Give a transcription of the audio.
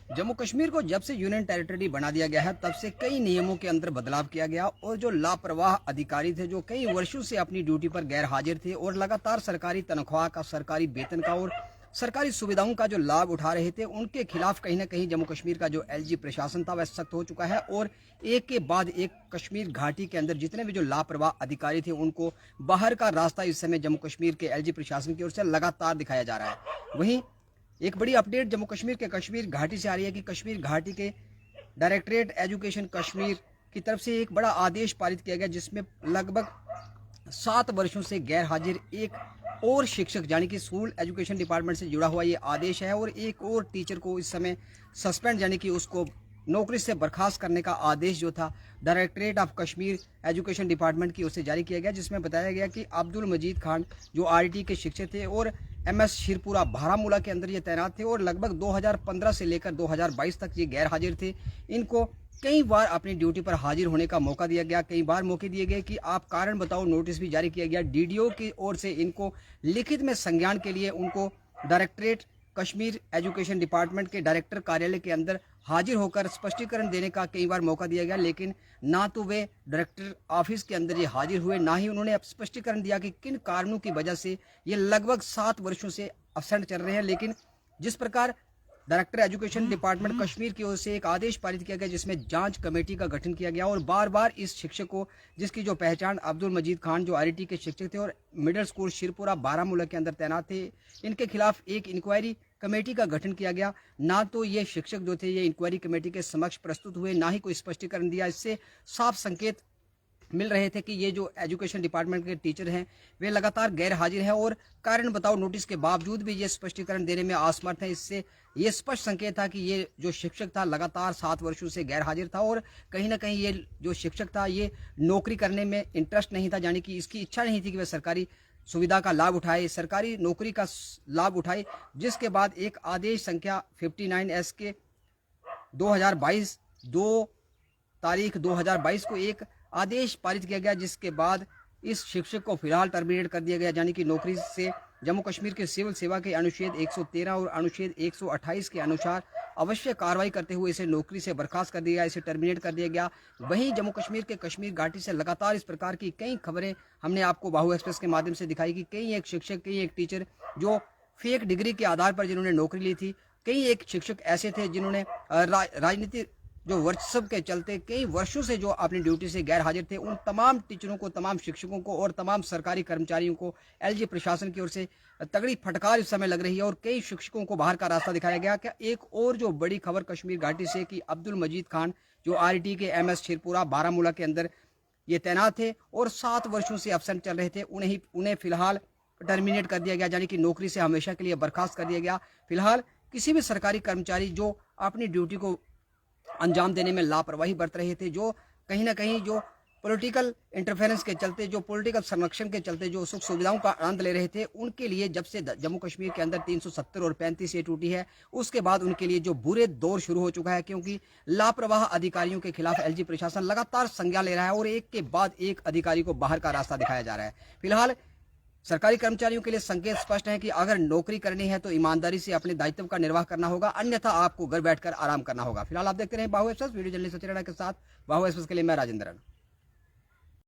जम्मू कश्मीर को जब से यूनियन टेरिटरी बना दिया गया है तब से कई नियमों के अंदर बदलाव किया गया और जो लापरवाह अधिकारी थे जो कई वर्षों से अपनी ड्यूटी पर गैर हाजिर थे और लगातार सरकारी तनख्वाह का, सरकारी वेतन का और सरकारी सुविधाओं का जो लाभ उठा रहे थे, उनके खिलाफ कहीं ना कहीं जम्मू कश्मीर का जो एलजी प्रशासन था वह सख्त हो चुका है और एक के बाद एक कश्मीर घाटी के अंदर जितने भी जो लापरवाह अधिकारी थे उनको बाहर का रास्ता इस समय जम्मू कश्मीर के एलजी प्रशासन की ओर से लगातार दिखाया जा रहा है। वहीं एक बड़ी अपडेट जम्मू कश्मीर के कश्मीर घाटी से आ रही है कि कश्मीर घाटी के डायरेक्टरेट एजुकेशन कश्मीर की तरफ से एक बड़ा आदेश पारित किया गया जिसमें लगभग 7 वर्षों से गैर हाजिर एक और शिक्षक यानी कि स्कूल एजुकेशन डिपार्टमेंट से जुड़ा हुआ ये आदेश है और एक और टीचर को इस समय सस्पेंड यानी कि उसको नौकरी से बर्खास्त करने का आदेश जो था directorate of Kashmir education department की ओर से जारी किया गया, जिसमें बताया गया कि अब्दुल मजीद खान जो आरटी के शिक्षक थे और एमएस शिरपुरा बारामूला के अंदर ये तैनात थे और लगभग 2015 से लेकर 2022 तक ये गैर हाजिर थे। इनको कई बार अपनी ड्यूटी पर हाजिर होने का मौका दिया गया, कई बार मौके दिए गए कि आप कारण बताओ, नोटिस भी जारी किया गया। डीडीओ की ओर से इनको लिखित में संज्ञान के लिए उनको डायरेक्टरेट कश्मीर एजुकेशन डिपार्टमेंट के डायरेक्टर कार्यालय के अंदर हाजिर होकर स्पष्टीकरण देने का कई बार मौका दिया गया, लेकिन ना तो वे डायरेक्टर ऑफिस के अंदर ये हाजिर हुए, ना ही उन्होंने स्पष्टीकरण दिया कि किन कारणों की वजह से ये लगभग 7 वर्षों से अब्सेंट चल रहे हैं। लेकिन जिस प्रकार डायरेक्टर एजुकेशन डिपार्टमेंट कश्मीर की ओर से एक आदेश पारित किया गया जिसमें जांच कमेटी का गठन किया गया और बार बार इस शिक्षक को, जिसकी जो पहचान अब्दुल मजीद खान जो आरटी के शिक्षक थे और मिडिल स्कूल शिरपुरा बारामूला के अंदर तैनात थे, इनके खिलाफ एक इंक्वायरी कमेटी का गठन किया गया। ना तो ये शिक्षक जो थे ये इंक्वायरी कमेटी के समक्ष प्रस्तुत हुए, ना ही कोई स्पष्टीकरण दिया। इससे साफ संकेत मिल रहे थे कि ये जो एजुकेशन डिपार्टमेंट के टीचर हैं वे लगातार गैर हाजिर हैं और कारण बताओ नोटिस के बावजूद भी ये स्पष्टीकरण देने में असमर्थ हैं। इससे ये स्पष्ट संकेत था कि ये जो शिक्षक था लगातार 7 वर्षों से गैर हाजिर था और कहीं ना कहीं ये जो शिक्षक था ये नौकरी करने में इंटरेस्ट नहीं था, यानी कि इसकी इच्छा नहीं थी कि वह सरकारी सुविधा का लाभ उठाए, सरकारी नौकरी का लाभ उठाए। जिसके बाद एक आदेश संख्या 59S के 2022 2 तारीख 2022 को एक आदेश पारित किया गया, जिसके बाद इस शिक्षक को फिलहाल टर्मिनेट कर दिया गया, यानी कि नौकरी से जम्मू कश्मीर के सिविल सेवा के अनुच्छेद 113 और अनुच्छेद 128 के अनुसार अवश्य कार्रवाई करते हुए इसे नौकरी से बर्खास्त कर दिया गया, इसे टर्मिनेट कर दिया गया। वहीं जम्मू कश्मीर के कश्मीर घाटी से लगातार इस प्रकार की कई खबरें हमने आपको बाहु एक्सप्रेस के माध्यम से दिखाई कि कई एक शिक्षक, कई एक टीचर जो फेक डिग्री के आधार पर जिन्होंने नौकरी ली थी, कई एक शिक्षक ऐसे थे जिन्होंने राजनीति जो वर्चस्व के चलते कई वर्षों से जो अपनी ड्यूटी से गैर हाजिर थे, उन तमाम टीचरों को, तमाम शिक्षकों को और तमाम सरकारी कर्मचारियों को एलजी प्रशासन की ओर से तगड़ी फटकार इस समय लग रही है और कई शिक्षकों को बाहर का रास्ता दिखाया गया। क्या एक और जो बड़ी खबर कश्मीर घाटी से कि अब्दुल मजीद खान जो आरटी के एमएस शिरपुरा बारामूला के अंदर ये तैनात थे और 7 वर्षों से अब्सेंट चल रहे थे, उन्हें फिलहाल टर्मिनेट कर दिया गया, यानी कि नौकरी से हमेशा के लिए बर्खास्त कर दिया गया। फिलहाल किसी भी सरकारी कर्मचारी जो अपनी ड्यूटी को अंजाम देने में लापरवाही बरत रहे थे, जो कहीं ना कहीं जो पॉलिटिकल इंटरफेरेंस के चलते, जो पॉलिटिकल संरक्षण के चलते जो सुख सुविधाओं का आनंद ले रहे थे, उनके लिए जब से जम्मू कश्मीर के अंदर 370 और 35 ए टूटी है, उसके बाद उनके लिए जो बुरे दौर शुरू हो चुका है, क्योंकि लापरवाह अधिकारियों के खिलाफ एलजी प्रशासन लगातार संज्ञान ले रहा है और एक के बाद एक अधिकारी को बाहर का रास्ता दिखाया जा रहा है। फिलहाल सरकारी कर्मचारियों के लिए संकेत स्पष्ट है कि अगर नौकरी करनी है तो ईमानदारी से अपने दायित्व का निर्वाह करना होगा, अन्यथा आपको घर बैठकर आराम करना होगा। फिलहाल आप देखते रहे बाहु express, video journalist Sachin Rana के साथ। बाहु एक्सप्रेस के लिए मैं राजेंद्रन।